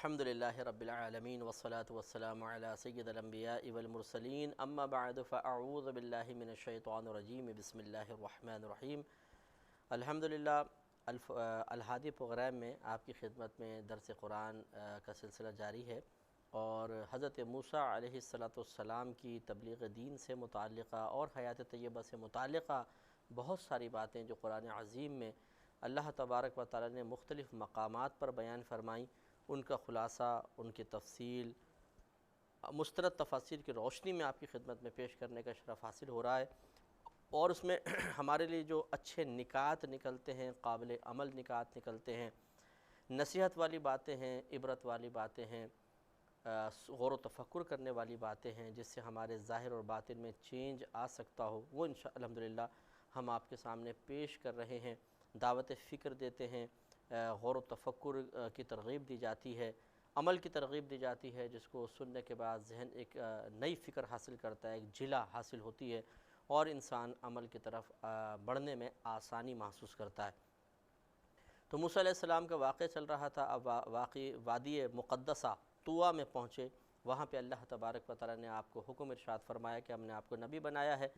الحمدللہ رب العالمین والصلاة والسلام علی سید الانبیاء والمرسلین اما بعد فاعوذ باللہ من الشیطان الرجیم بسم اللہ الرحمن الرحیم۔ الحمدللہ الہادی پروگرام میں آپ کی خدمت میں درس قرآن کا سلسلہ جاری ہے، اور حضرت موسیٰ علیہ السلام کی تبلیغ دین سے متعلقہ اور حیات طیبہ سے متعلقہ بہت ساری باتیں جو قرآن عظیم میں اللہ تبارک و تعالی نے مختلف مقامات پر بیان فرمائیں، ان کا خلاصہ، ان کی تفصیل مستند تفاسیر کی روشنی میں آپ کی خدمت میں پیش کرنے کا شرف حاصل ہو رہا ہے، اور اس میں ہمارے لیے جو اچھے نکات نکلتے ہیں، قابل عمل نکات نکلتے ہیں، نصیحت والی باتیں ہیں، عبرت والی باتیں ہیں، غور و تفکر کرنے والی باتیں ہیں، جس سے ہمارے ظاہر اور باطن میں چینج آ سکتا ہو، وہ الحمدللہ ہم آپ کے سامنے پیش کر رہے ہیں، دعوت فکر دیتے ہیں، غور و تفکر کی ترغیب دی جاتی ہے، عمل کی ترغیب دی جاتی ہے، جس کو سننے کے بعد ذہن ایک نئی فکر حاصل کرتا ہے، ایک جلا حاصل ہوتی ہے، اور انسان عمل کی طرف بڑھنے میں آسانی محسوس کرتا ہے۔ تو موسیٰ علیہ السلام کا واقعہ چل رہا تھا، اب واقعی وادی مقدسہ طویٰ میں پہنچے، وہاں پہ اللہ تبارک و تعالی نے آپ کو حکم ارشاد فرمایا کہ ہم نے آپ کو نبی بنایا ہے،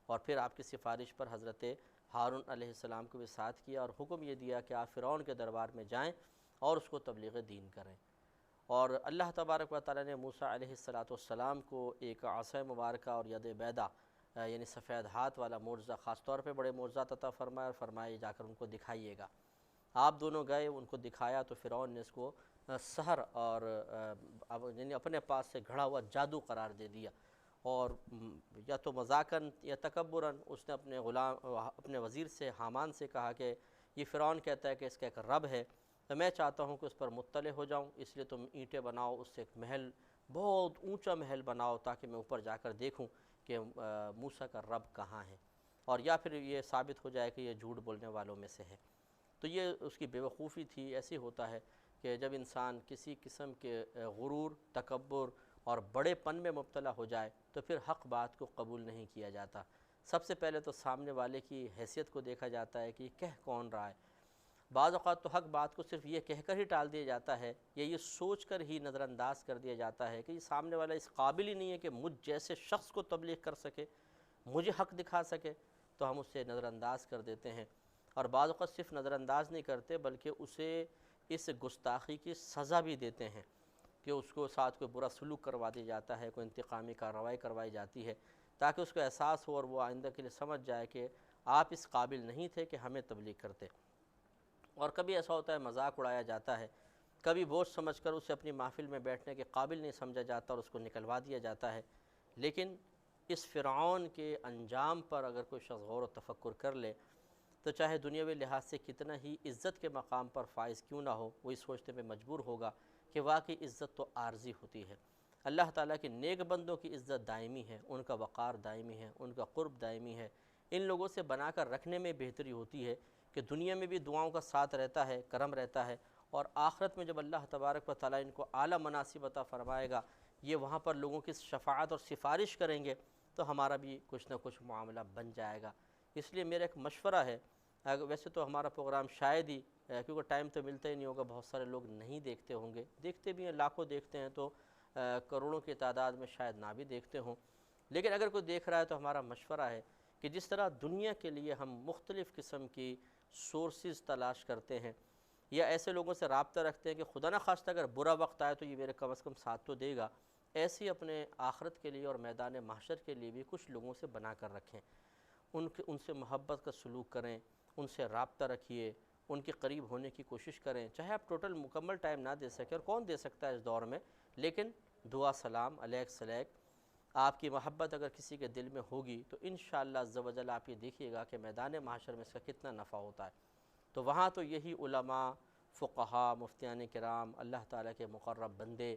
اور پھر آپ کی سفارش پر حضرت ہارون علیہ السلام کو بھی ساتھ کیا، اور حکم یہ دیا کہ آپ فرعون کے دربار میں جائیں اور اس کو تبلیغ دین کریں۔ اور اللہ تبارک و تعالی نے موسیٰ علیہ السلام کو ایک عصا مبارکہ اور ید بیضا یعنی سفید ہاتھ والا معجزہ، خاص طور پہ بڑے معجزات عطا فرمایا، اور فرمایا جا کر ان کو دکھائیے گا۔ آپ دونوں گئے، ان کو دکھایا، تو فرعون نے اس کو سحر اور یعنی اپنے پاس سے گھڑا ہوا جادو قرار دے دیا، اور یا تو مذاقاً یا تکبراً اس نے اپنے وزیر سے، حامان سے کہا کہ یہ فرعون کہتا ہے کہ اس کا ایک رب ہے، تو میں چاہتا ہوں کہ اس پر مطلع ہو جاؤں، اس لیے تم اینٹیں بناؤ، اس سے ایک محل، بہت اونچا محل بناؤ، تاکہ میں اوپر جا کر دیکھوں کہ موسیٰ کا رب کہاں ہے، اور یا پھر یہ ثابت ہو جائے کہ یہ جھوٹ بولنے والوں میں سے ہے۔ تو یہ اس کی بیوقوفی تھی۔ ایسی ہوتا ہے کہ جب انسان کسی قسم کے غرور، تکبر اور بڑے پن میں مبتلا ہو جائے تو پھر حق بات کو قبول نہیں کیا جاتا۔ سب سے پہلے تو سامنے والے کی حیثیت کو دیکھا جاتا ہے کہ یہ کہہ کون رہا ہے۔ بعض اوقات تو حق بات کو صرف یہ کہہ کر ہی ٹال دیا جاتا ہے، یا یہ سوچ کر ہی نظر انداز کر دیا جاتا ہے کہ یہ سامنے والا اس قابل ہی نہیں ہے کہ مجھ جیسے شخص کو تبلیغ کر سکے، مجھے حق دکھا سکے، تو ہم اسے نظر انداز کر دیتے ہیں۔ اور بعض اوقات صرف نظر انداز نہیں کرتے، بلکہ اسے اس گستاخی کی سزا بھی دیتے ہیں کہ اس کو ساتھ کوئی برا سلوک کروا دیا جاتا ہے، کوئی انتقامی کارروائی کروائی جاتی ہے، تاکہ اس کو احساس ہو اور وہ آئندہ کے لیے سمجھ جائے کہ آپ اس قابل نہیں تھے کہ ہمیں تبلیغ کرتے۔ اور کبھی ایسا ہوتا ہے مذاق اڑایا جاتا ہے، کبھی بوجھ سمجھ کر اسے اپنی محفل میں بیٹھنے کے قابل نہیں سمجھا جاتا اور اس کو نکلوا دیا جاتا ہے۔ لیکن اس فرعون کے انجام پر اگر کوئی شخص غور و تفکر کر لے تو چاہے دنیاوی لحاظ سے کتنا ہی عزت کے مقام پر فائز کیوں نہ ہو، وہ اس سوچنے میں مجبور ہوگا کہ واقعی عزت تو عارضی ہوتی ہے۔ اللہ تعالیٰ کے نیک بندوں کی عزت دائمی ہے، ان کا وقار دائمی ہے، ان کا قرب دائمی ہے۔ ان لوگوں سے بنا کر رکھنے میں بہتری ہوتی ہے کہ دنیا میں بھی دعاؤں کا ساتھ رہتا ہے، کرم رہتا ہے، اور آخرت میں جب اللہ تبارک و تعالیٰ ان کو اعلیٰ مناصب عطا فرمائے گا، یہ وہاں پر لوگوں کی شفاعت اور سفارش کریں گے، تو ہمارا بھی کچھ نہ کچھ معاملہ بن جائے گا۔ اس لیے میرا ایک مشورہ ہے، ویسے تو ہمارا پروگرام شاید ہی کیونکہ ٹائم تو ملتا ہی نہیں ہوگا، بہت سارے لوگ نہیں دیکھتے ہوں گے، دیکھتے بھی ہیں، لاکھوں دیکھتے ہیں تو کروڑوں کی تعداد میں شاید نہ بھی دیکھتے ہوں، لیکن اگر کوئی دیکھ رہا ہے تو ہمارا مشورہ ہے کہ جس طرح دنیا کے لیے ہم مختلف قسم کی سورسز تلاش کرتے ہیں، یا ایسے لوگوں سے رابطہ رکھتے ہیں کہ خدا نہ خواستہ اگر برا وقت آئے تو یہ میرے کم از کم ساتھ تو دے گا، ایسے ہی اپنے آخرت کے لیے اور میدان محشر کے لیے بھی کچھ لوگوں سے بنا کر رکھیں، ان سے محبت کا سلوک کریں، ان سے رابطہ رکھیے، ان کے قریب ہونے کی کوشش کریں، چاہے آپ ٹوٹل مکمل ٹائم نہ دے سکیں، اور کون دے سکتا ہے اس دور میں، لیکن دعا سلام علیک سلیک، آپ کی محبت اگر کسی کے دل میں ہوگی تو انشاءاللہ عز و جل آپ یہ دیکھیے گا کہ میدان محشر میں اس کا کتنا نفع ہوتا ہے۔ تو وہاں تو یہی علماء، فقہاء، مفتیان کرام، اللہ تعالیٰ کے مقرب بندے،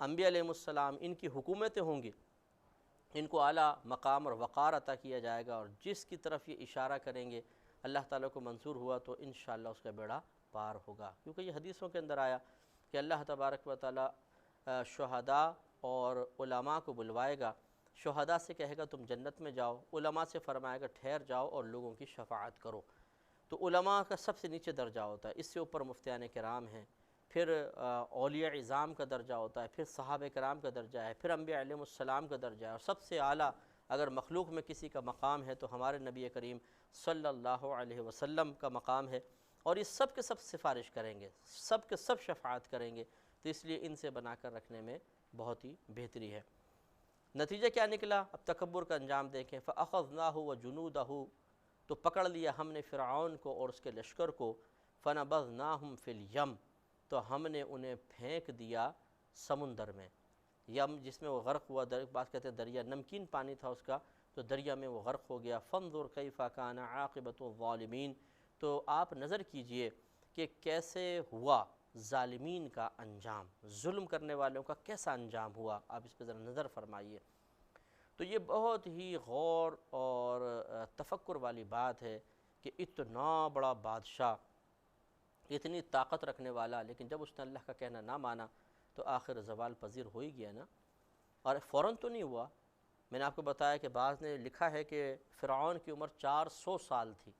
انبیاء علیہ السلام، ان کی حکومتیں ہوں گی، ان کو اعلیٰ مقام اور وقار عطا کیا جائے گا، اور جس کی طرف یہ اشارہ کریں گے اللہ تعالیٰ کو منظور ہوا تو انشاءاللہ اس کا بیڑا پار ہوگا، کیونکہ یہ حدیثوں کے اندر آیا کہ اللہ تبارک و تعالیٰ شہداء اور علماء کو بلوائے گا، شہداء سے کہے گا تم جنت میں جاؤ، علماء سے فرمائے گا ٹھہر جاؤ اور لوگوں کی شفاعت کرو۔ تو علماء کا سب سے نیچے درجہ ہوتا ہے، اس سے اوپر مفتیان کرام ہیں، پھر اولیاء اعظام کا درجہ ہوتا ہے، پھر صحابہ کرام کا درجہ ہے، پھر انبیاء علیہ السلام کا درجہ ہے، اور سب سے اعلیٰ اگر مخلوق میں کسی کا مقام ہے تو ہمارے نبی کریم صلی اللہ علیہ وسلم کا مقام ہے، اور یہ سب کے سب سفارش کریں گے، سب کے سب شفاعت کریں گے، تو اس لیے ان سے بنا کر رکھنے میں بہت ہی بہتری ہے۔ نتیجہ کیا نکلا؟ اب تکبر کا انجام دیکھیں۔ فَأَخَذْنَاهُ وَجُنُودَهُ، تو پکڑ لیا ہم نے فرعون کو اور اس کے لشکر کو، فَنَبَذْنَاهُمْ فِي الْيَمِّ، تو ہم نے انہیں پھینک دیا سمندر میں۔ یم جس میں وہ غرق ہوا، بات کہتے ہیں دریا نمکین پانی تھا اس کا، تو دریا میں وہ غرق ہو گیا۔ فَانظُرْ كَيْفَ كَانَ عَاقِبَةُ الظَّالِمِينَ، تو آپ نظر کیجئے کہ کیسے ہوا ظالمین کا انجام، ظلم کرنے والوں کا کیسا انجام ہوا، آپ اس پہ ذرا نظر فرمائیے۔ تو یہ بہت ہی غور اور تفکر والی بات ہے کہ اتنا بڑا بادشاہ، اتنی طاقت رکھنے والا، لیکن جب اس نے اللہ کا کہنا نہ مانا تو آخر زوال پذیر ہو ہی گیا نا۔ اور فوراً تو نہیں ہوا، میں نے آپ کو بتایا کہ بعض نے لکھا ہے کہ فرعون کی عمر 400 سال تھی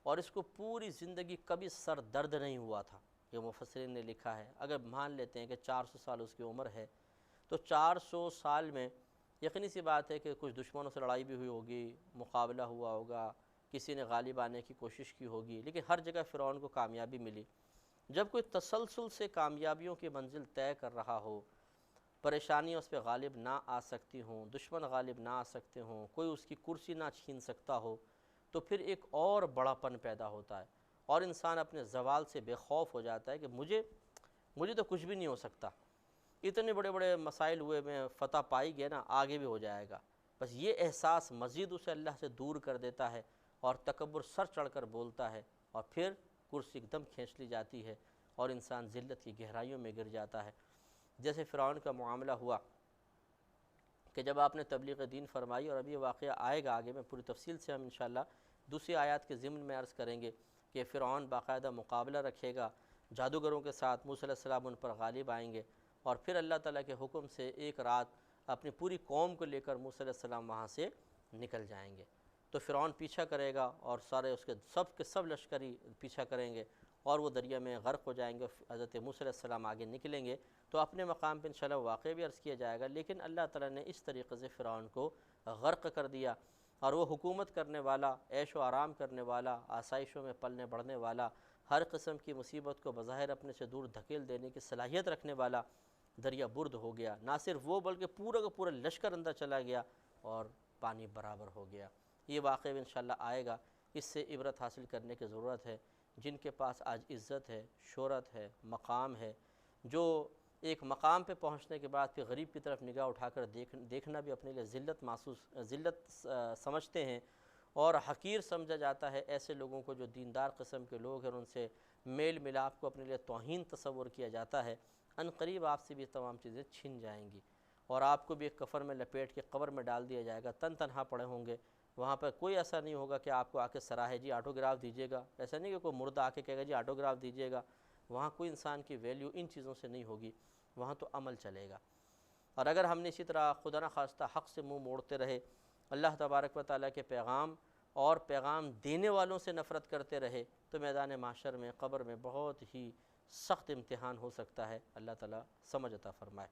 اور اس کو پوری زندگی کبھی سر درد نہیں ہوا تھا، یہ مفسرین نے لکھا ہے۔ اگر مان لیتے ہیں کہ 400 سال اس کی عمر ہے تو 400 سال میں یقینی سی بات ہے کہ کچھ دشمنوں سے لڑائی بھی ہوئی ہوگی، مقابلہ ہوا ہوگا، کسی نے غالب آنے کی کوشش کی ہوگی، لیکن ہر جگہ فرعون کو کامیابی ملی۔ جب کوئی تسلسل سے کامیابیوں کی منزل طے کر رہا ہو، پریشانیاں اس پہ غالب نہ آ سکتی ہوں، دشمن غالب نہ آ سکتے ہوں، کوئی اس کی کرسی نہ چھین سکتا ہو، تو پھر ایک اور بڑا پن پیدا ہوتا ہے اور انسان اپنے زوال سے بے خوف ہو جاتا ہے کہ مجھے تو کچھ بھی نہیں ہو سکتا، اتنے بڑے بڑے مسائل ہوئے، میں فتح پائی گیا نا، آگے بھی ہو جائے گا۔ بس یہ احساس مزید اسے اللہ سے دور کر دیتا ہے اور تکبر سر چڑھ کر بولتا ہے، اور پھر کرسی ایک دم کھینچ لی جاتی ہے اور انسان ذلت کی گہرائیوں میں گر جاتا ہے۔ جیسے فرعون کا معاملہ ہوا کہ جب آپ نے تبلیغ دین فرمائی، اور ابھی یہ واقعہ آئے گا آگے، میں پوری تفصیل سے ہم انشاءاللہ دوسری آیات کے ضمن میں عرض کریں گے کہ فرعون باقاعدہ مقابلہ رکھے گا جادوگروں کے ساتھ، موسیٰ علیہ السلام ان پر غالب آئیں گے، اور پھر اللہ تعالیٰ کے حکم سے ایک رات اپنی پوری قوم کو لے کر موسیٰ علیہ السلام وہاں سے نکل جائیں گے۔ تو فرعون پیچھا کرے گا اور سارے اس کے سب لشکری پیچھا کریں گے اور وہ دریا میں غرق ہو جائیں گے۔ حضرت موسیٰ علیہ السلام آگے نکلیں گے تو اپنے مقام پہ انشاءاللہ واقعہ بھی عرض کیا جائے گا، لیکن اللہ تعالیٰ نے اس طریقے سے فرعون کو غرق کر دیا، اور وہ حکومت کرنے والا، عیش و آرام کرنے والا، آسائشوں میں پلنے بڑھنے والا، ہر قسم کی مصیبت کو بظاہر اپنے سے دور دھکیل دینے کی صلاحیت رکھنے والا، دریا برد ہو گیا۔ نہ صرف وہ بلکہ پورا کا پورا لشکر اندر چلا گیا اور پانی برابر ہو گیا۔ یہ واقعہ بھی انشاءاللہ آئے گا، اس سے عبرت حاصل کرنے کی ضرورت ہے۔ جن کے پاس آج عزت ہے، شہرت ہے، مقام ہے، جو ایک مقام پہ پہنچنے کے بعد پھر غریب کی طرف نگاہ اٹھا کر دیکھنا بھی اپنے لیے ذلت سمجھتے ہیں اور حقیر سمجھا جاتا ہے، ایسے لوگوں کو جو دیندار قسم کے لوگ ہیں، ان سے میل ملاپ کو اپنے لیے توہین تصور کیا جاتا ہے۔ ان قریب آپ سے بھی تمام چیزیں چھن جائیں گی اور آپ کو بھی ایک کفن میں لپیٹ کے قبر میں ڈال دیا جائے گا، تنہا پڑے ہوں گے وہاں پر۔ کوئی ایسا نہیں ہوگا کہ آپ کو آ کے سراہے جی آٹوگراف دیجیے گا، ایسا نہیں کہ کوئی مردہ آ کے کہے گا جی آٹوگراف دیجیے گا۔ وہاں کوئی انسان کی ویلیو ان چیزوں سے نہیں ہوگی، وہاں تو عمل چلے گا۔ اور اگر ہم نے اسی طرح خدا نخواستہ حق سے منہ موڑتے رہے، اللہ تبارک و تعالیٰ کے پیغام اور پیغام دینے والوں سے نفرت کرتے رہے، تو میدان محشر میں، قبر میں بہت ہی سخت امتحان ہو سکتا ہے۔ اللہ تعالیٰ سمجھ عطا فرمائے۔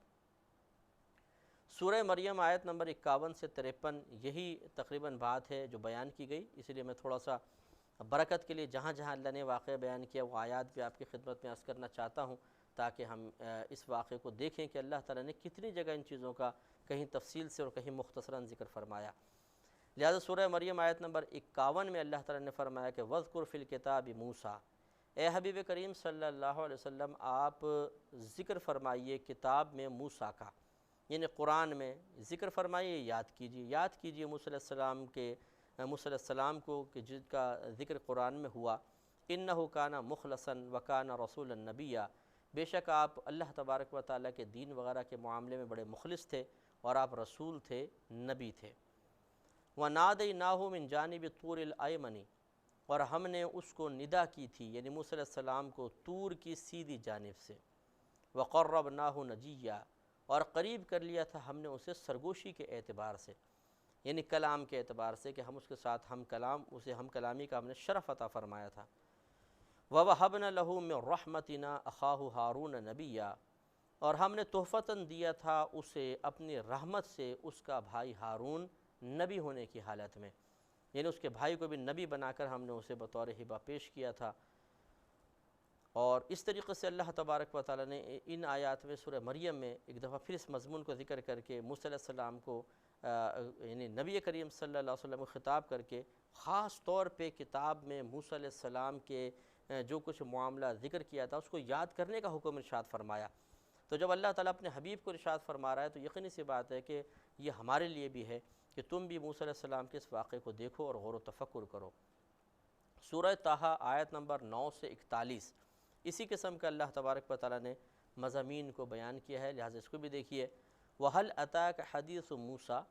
سورہ مریم آیت نمبر 51 سے 53 یہی تقریباً بات ہے جو بیان کی گئی، اس لیے میں تھوڑا سا برکت کے لیے جہاں جہاں اللہ نے واقعہ بیان کیا وہ آیات بھی آپ کی خدمت میں عرض کرنا چاہتا ہوں، تاکہ ہم اس واقعے کو دیکھیں کہ اللہ تعالیٰ نے کتنی جگہ ان چیزوں کا کہیں تفصیل سے اور کہیں مختصراً ذکر فرمایا۔ لہذا سورہ مریم آیت نمبر 51 میں اللہ تعالیٰ نے فرمایا کہ وَاذْكُرْ فِي الْكِتَابِ مُوسیٰ، اے حبیب کریم صلی اللہ علیہ وسلم آپ ذکر فرمائیے کتاب میں موسیٰ کا، یعنی قرآن میں ذکر فرمائیے، یاد کیجیے موسیٰ علیہ السلام کو کہ جن کا ذکر قرآن میں ہوا۔ اِنَّهُ كَانَ مُخْلَصًا وَكَانَ رَسُولًا نَبِيًّا، بے شک آپ اللہ تبارک و تعالیٰ کے دین وغیرہ کے معاملے میں بڑے مخلص تھے اور آپ رسول تھے، نبی تھے۔ وَنَادَيْنَاهُ مِنْ جَانِبِ الطُّورِ الْأَيْمَنِ، اور ہم نے اس کو ندا کی تھی، یعنی موسیٰ علیہ السلام کو طور کی سیدھی جانب سے۔ وَقَرَّبْنَاهُ نَجِيًّا، اور قریب کر لیا تھا ہم نے اسے سرگوشی کے اعتبار سے، یعنی کلام کے اعتبار سے کہ ہم اس کے ساتھ اسے ہم کلامی کا ہم نے شرف عطا فرمایا تھا۔ وَوَهَبْنَا لَهُ مِن رَحْمَتِنَا أَخَاهُ هَارُونَ نَبِيًّا، اور ہم نے تحفتاً دیا تھا اسے اپنی رحمت سے اس کا بھائی ہارون نبی ہونے کی حالت میں، یعنی اس کے بھائی کو بھی نبی بنا کر ہم نے اسے بطور ہبہ پیش کیا تھا۔ اور اس طریقے سے اللہ تبارک و تعالیٰ نے ان آیات میں سورہ مریم میں ایک دفعہ پھر اس مضمون کو ذکر کر کے موسیٰ علیہ السلام کو یعنی نبی کریم صلی اللہ علیہ وسلم کو خطاب کر کے خاص طور پہ کتاب میں موسیٰ علیہ السلام کے جو کچھ معاملہ ذکر کیا تھا اس کو یاد کرنے کا حکم ارشاد فرمایا۔ تو جب اللہ تعالیٰ اپنے حبیب کو ارشاد فرما رہا ہے تو یقینی سی بات ہے کہ یہ ہمارے لیے بھی ہے کہ تم بھی موسیٰ علیہ السلام کے اس واقعے کو دیکھو اور غور و تفکر کرو۔ سورہ طٰہٰ آیت نمبر 9 سے 41 اسی قسم کا اللہ تبارک و تعالیٰ نے مضامین کو بیان کیا ہے، لہٰذا اس کو بھی دیکھیے۔ وَهَلْ أَتَاكَ حَدِيثُ مُوسَىٰ،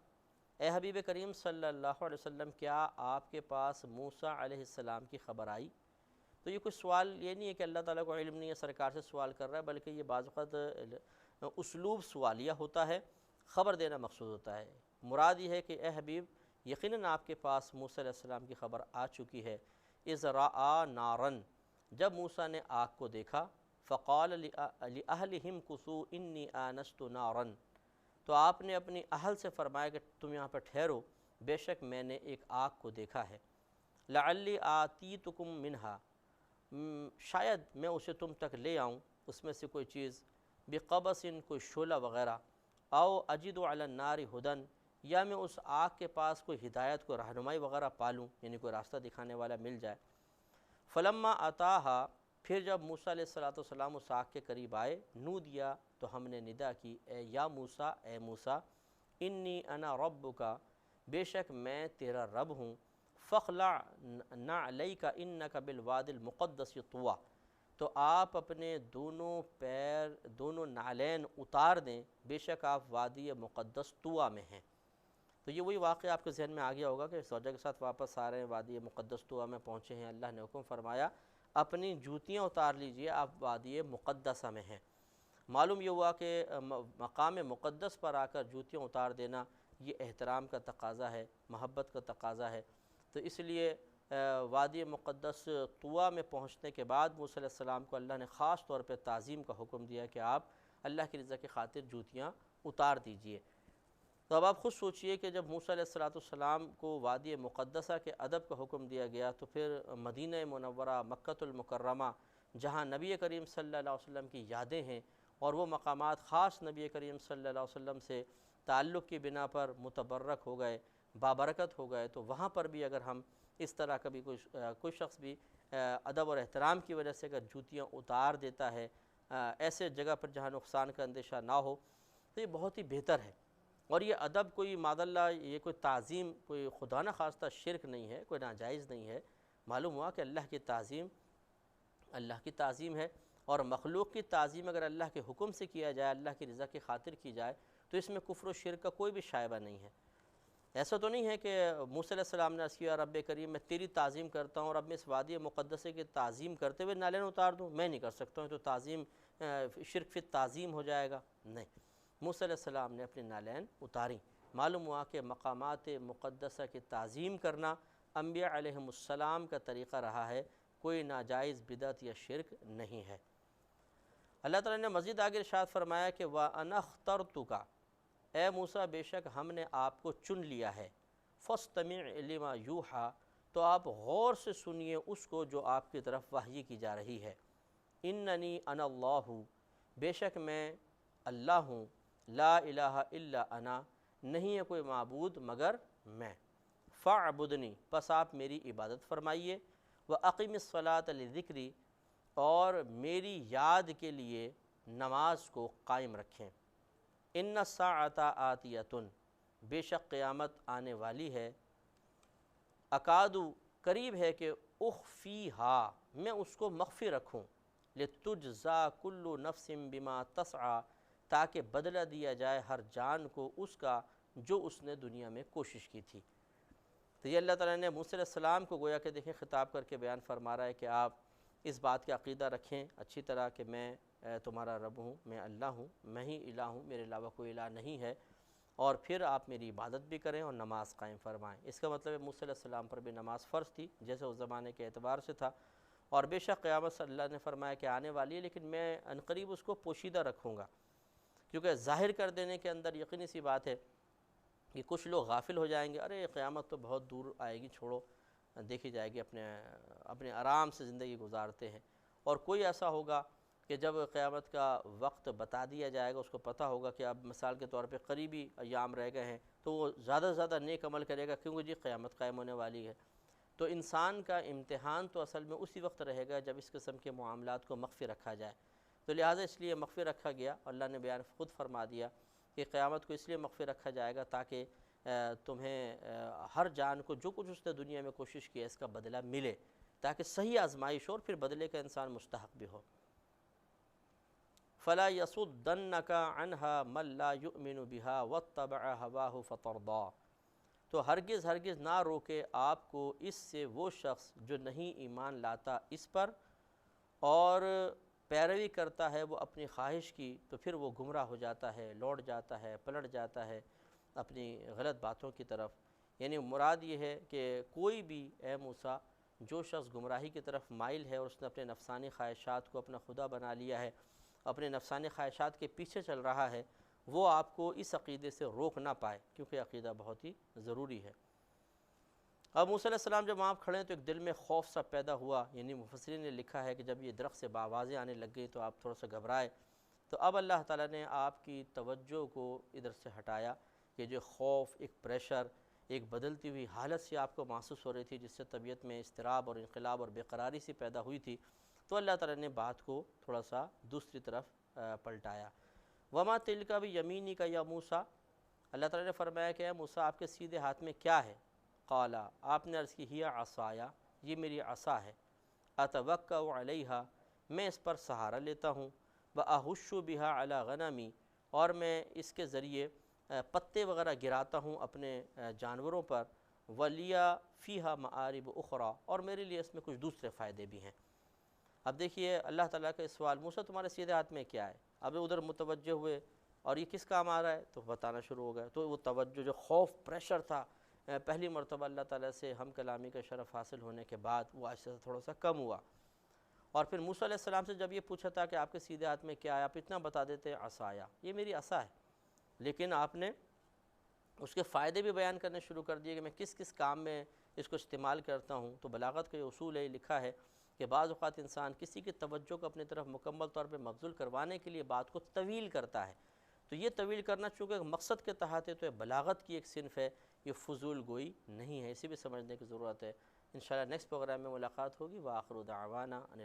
اے حبیب کریم صلی اللہ علیہ وسلم کیا آپ کے پاس موسیٰ علیہ السلام کی خبر آئی؟ تو یہ کوئی سوال یہ نہیں ہے کہ اللہ تعالیٰ کو علم نہیں ہے سرکار سے سوال کر رہا ہے، بلکہ یہ بعض وقت اسلوب سوالیہ ہوتا ہے، خبر دینا مقصود ہوتا ہے۔ مراد یہ ہے کہ اے حبیب یقیناً آپ کے پاس موسیٰ علیہ السلام کی خبر آ چکی ہے۔ اِذْ رَأَىٰ نَارًا، جب موسیٰ نے آگ کو دیکھا، فَقَالَ لِأَهْلِهِمْ كُثُوا إِنِّي آنَسْتُ نَارًا، تو آپ نے اپنی اہل سے فرمایا کہ تم یہاں پر ٹھہرو، بے شک میں نے ایک آگ کو دیکھا ہے۔ لَعَلِّي آتِيتُكُم مِّنْهَا، شاید میں اسے تم تک لے آؤں، اس میں سے کوئی چیز، بِقَبَسٍ، کوئی شعلہ وغیرہ، او أَجِدُ عَلَى النَّارِ هُدًى، یا میں اس آگ کے پاس کوئی ہدایت، کوئی رہنمائی وغیرہ پالوں، یعنی کوئی راستہ دکھانے والا مل جائے۔ فلما أتاها، پھر جب موسیٰ علیہ السلام اس آگ کے قریب آئے، نودیا، تو ہم نے ندا کی، اے یا موسیٰ، اے موسیٰ، انی انا ربک، بے شک میں تیرا رب ہوں، فاخلع نعلیک انک بالوادی المقدس طویٰ، تو آپ اپنے دونوں پیر، دونوں نعلین اتار دیں، بے شک آپ وادی مقدس طویٰ میں ہیں۔ تو یہ وہی واقعہ آپ کے ذہن میں آ گیا ہوگا کہ زوجہ کے ساتھ واپس آ رہے ہیں، وادی مقدس طویٰ میں پہنچے ہیں، اللہ نے حکم فرمایا اپنی جوتیاں اتار لیجئے، آپ وادی مقدسہ میں ہیں۔ معلوم یہ ہوا کہ مقام مقدس پر آ کر جوتیاں اتار دینا یہ احترام کا تقاضا ہے، محبت کا تقاضا ہے، تو اس لیے وادی مقدس طویٰ میں پہنچنے کے بعد موسیٰ علیہ السلام کو اللہ نے خاص طور پہ تعظیم کا حکم دیا کہ آپ اللہ کی رضا کی خاطر جوتیاں اتار دیجئے۔ تو اب آپ خود سوچئے کہ جب موسیٰ علیہ السلام کو وادی مقدسہ کے ادب کا حکم دیا گیا تو پھر مدینہ منورہ، مکۃ المکرمہ، جہاں نبی کریم صلی اللہ علیہ وسلم کی یادیں ہیں اور وہ مقامات خاص نبی کریم صلی اللہ علیہ وسلم سے تعلق کی بنا پر متبرک ہو گئے، بابرکت ہو گئے، تو وہاں پر بھی اگر ہم اس طرح کبھی کوئی شخص بھی ادب اور احترام کی وجہ سے اگر جوتیاں اتار دیتا ہے ایسے جگہ پر جہاں نقصان کا اندیشہ نہ ہو، تو یہ بہت ہی بہتر ہے۔ اور یہ ادب کوئی معاذ اللہ، یہ کوئی تعظیم، کوئی خدا نہ خواستہ شرک نہیں ہے، کوئی ناجائز نہیں ہے۔ معلوم ہوا کہ اللہ کی تعظیم اللہ کی تعظیم ہے، اور مخلوق کی تعظیم اگر اللہ کے حکم سے کیا جائے، اللہ کی رضا کی خاطر کی جائے، تو اس میں کفر و شرک کا کوئی بھی شائبہ نہیں ہے۔ ایسا تو نہیں ہے کہ موسیٰ علیہ السلام نے عرض کیا رب کریم میں تیری تعظیم کرتا ہوں اور اب میں اس وادی مقدسے کی تعظیم کرتے ہوئے نالین اتار دوں، میں نہیں کر سکتا ہوں، تو تعظیم شرک فی تعظیم ہو جائے گا، نہیں۔ موسیٰ علیہ السلام نے اپنی نالین اتاریں۔ معلوم ہوا کہ مقامات مقدسہ کی تعظیم کرنا انبیاء علیہم السلام کا طریقہ رہا ہے، کوئی ناجائز بدعت یا شرک نہیں ہے۔ اللہ تعالیٰ نے مزید آگے ارشاد فرمایا کہ وَأَنَا اخْتَرْتُكَ، اے موسیٰ بے شک ہم نے آپ کو چن لیا ہے، فَاسْتَمِعْ لِمَا يُوحَىٰ، تو آپ غور سے سنیے اس کو جو آپ کی طرف وحی کی جا رہی ہے۔ اِنَّنِي أَنَا اللَّهُ، بے شک میں اللہ ہوں، لا الہ الا انا، نہیں ہے کوئی معبود مگر میں، فاعبدنی، پس آپ میری عبادت فرمائیے، وَأَقِمِ الصَّلَاةَ لِذِكْرِي، اور میری یاد کے لیے نماز کو قائم رکھیں۔ ان الساعۃ آتیۃ، بے شک قیامت آنے والی ہے، اکادو، قریب ہے کہ اخفیہا، میں اس کو مخفی رکھوں، لتجزا کل نفس بما تسعی، تاکہ بدلہ دیا جائے ہر جان کو اس کا جو اس نے دنیا میں کوشش کی تھی۔ تو یہ اللہ تعالیٰ نے موسیٰ علیہ السلام کو گویا کہ دیکھیں خطاب کر کے بیان فرما رہا ہے کہ آپ اس بات کا عقیدہ رکھیں اچھی طرح کہ میں تمہارا رب ہوں، میں اللہ ہوں، میں ہی الہ ہوں، میرے علاوہ کوئی الہ نہیں ہے، اور پھر آپ میری عبادت بھی کریں اور نماز قائم فرمائیں۔ اس کا مطلب ہے موسیٰ علیہ السلام پر بھی نماز فرض تھی، جیسے اس زمانے کے اعتبار سے تھا، اور بے شک قیامت سے اللہ نے فرمایا کہ آنے والی ہے، لیکن میں عنقریب اس کو پوشیدہ رکھوں گا، کیونکہ ظاہر کر دینے کے اندر یقینی سی بات ہے کہ کچھ لوگ غافل ہو جائیں گے، ارے قیامت تو بہت دور آئے گی، چھوڑو دیکھی جائے گی، اپنے آرام سے زندگی گزارتے ہیں۔ اور کوئی ایسا ہوگا کہ جب قیامت کا وقت بتا دیا جائے گا، اس کو پتہ ہوگا کہ اب مثال کے طور پہ قریبی ایام رہ گئے ہیں، تو وہ زیادہ سے زیادہ نیک عمل کرے گا، کیونکہ جی قیامت قائم ہونے والی ہے۔ تو انسان کا امتحان تو اصل میں اسی وقت رہے گا جب اس قسم کے معاملات کو مخفی رکھا جائے، تو لہٰذا اس لیے مخفی رکھا گیا۔ اللہ نے بیان خود فرما دیا کہ قیامت کو اس لیے مخفی رکھا جائے گا تاکہ تمہیں ہر جان کو جو کچھ اس نے دنیا میں کوشش کی ہے اس کا بدلہ ملے، تاکہ صحیح آزمائش ہو اور پھر بدلے کا انسان مستحق بھی ہو۔ فَلَا يَصُدَّنَّكَ عَنْهَا مَن لَّا يُؤْمِنُ بِهَا وَاتَّبَعَ هَوَاهُ فَتَرْضَىٰ، تو ہرگز ہرگز نہ روکے آپ کو اس سے وہ شخص جو نہیں ایمان لاتا اس پر اور پیروی کرتا ہے وہ اپنی خواہش کی، تو پھر وہ گمراہ ہو جاتا ہے، لوٹ جاتا ہے، پلٹ جاتا ہے اپنی غلط باتوں کی طرف۔ یعنی مراد یہ ہے کہ کوئی بھی اے موسیٰ جو شخص گمراہی کی طرف مائل ہے اور اس نے اپنے نفسانی خواہشات کو اپنا خدا بنا لیا ہے، اپنے نفسانی خواہشات کے پیچھے چل رہا ہے، وہ آپ کو اس عقیدے سے روک نہ پائے، کیونکہ عقیدہ بہت ہی ضروری ہے۔ اب موسیٰ علیہ السلام جب وہاں کھڑے ہیں تو ایک دل میں خوف سا پیدا ہوا، یعنی مفسرین نے لکھا ہے کہ جب یہ درخت سے آوازیں آنے لگ گئی تو آپ تھوڑا سا گھبرائے، تو اب اللہ تعالیٰ نے آپ کی توجہ کو ادھر سے ہٹایا کہ جو خوف، ایک پریشر، ایک بدلتی ہوئی حالت سے آپ کو محسوس ہو رہی تھی جس سے طبیعت میں اضطراب اور انقلاب اور بے قراری سی پیدا ہوئی تھی، تو اللہ تعالیٰ نے بات کو تھوڑا سا دوسری طرف پلٹایا۔ وَمَا تِلْكَ بِيَمِينِكَ يَا مُوسَىٰ، اللہ تعالیٰ نے فرمایا کہ اے موسیٰ آپ کے سیدھے ہاتھ میں کیا ہے؟ قَالَ، آپ نے عرض کی، ہِیَ عَصَایَ، یہ میری عصا ہے، أَتَوَكَّأُ عَلَيْهَا، میں اس پر سہارا لیتا ہوں، وَأَهُشُّ بِهَا عَلَىٰ غَنَمِي، اور میں اس کے ذریعے پتے وغیرہ گراتا ہوں اپنے جانوروں پر، وَلِيَ فِيهَا مَآرِبُ أُخْرَىٰ، اور میرے لیے اس میں کچھ دوسرے فائدے بھی ہیں۔ اب دیکھیے اللہ تعالیٰ کا سوال، موسیٰ تمہارے سیدھے ہاتھ میں کیا ہے؟ اب ادھر متوجہ ہوئے اور یہ کس کام آ رہا ہے تو بتانا شروع ہو گئے، تو وہ توجہ جو خوف پریشر تھا پہلی مرتبہ اللہ تعالیٰ سے ہم کلامی کا شرف حاصل ہونے کے بعد وہ آہستہ سے تھوڑا سا کم ہوا۔ اور پھر موسیٰ علیہ السلام سے جب یہ پوچھا تھا کہ آپ کے سیدھے ہاتھ میں کیا ہے، آپ اتنا بتا دیتے عصایا، یہ میری عصا ہے، لیکن آپ نے اس کے فائدے بھی بیان کرنے شروع کر دیے کہ میں کس کس کام میں اس کو استعمال کرتا ہوں۔ تو بلاغت کا یہ اصول ہے، لکھا ہے کہ بعض اوقات انسان کسی کی توجہ کو اپنی طرف مکمل طور پہ مبذول کروانے کے لیے بات کو طویل کرتا ہے، تو یہ طویل کرنا چونکہ مقصد کے تحت ہے تو یہ بلاغت کی ایک صنف ہے، یہ فضول گوئی نہیں ہے، اسے بھی سمجھنے کی ضرورت ہے۔ انشاءاللہ نیکسٹ پروگرام میں ملاقات ہوگی۔ وآخر دعوانا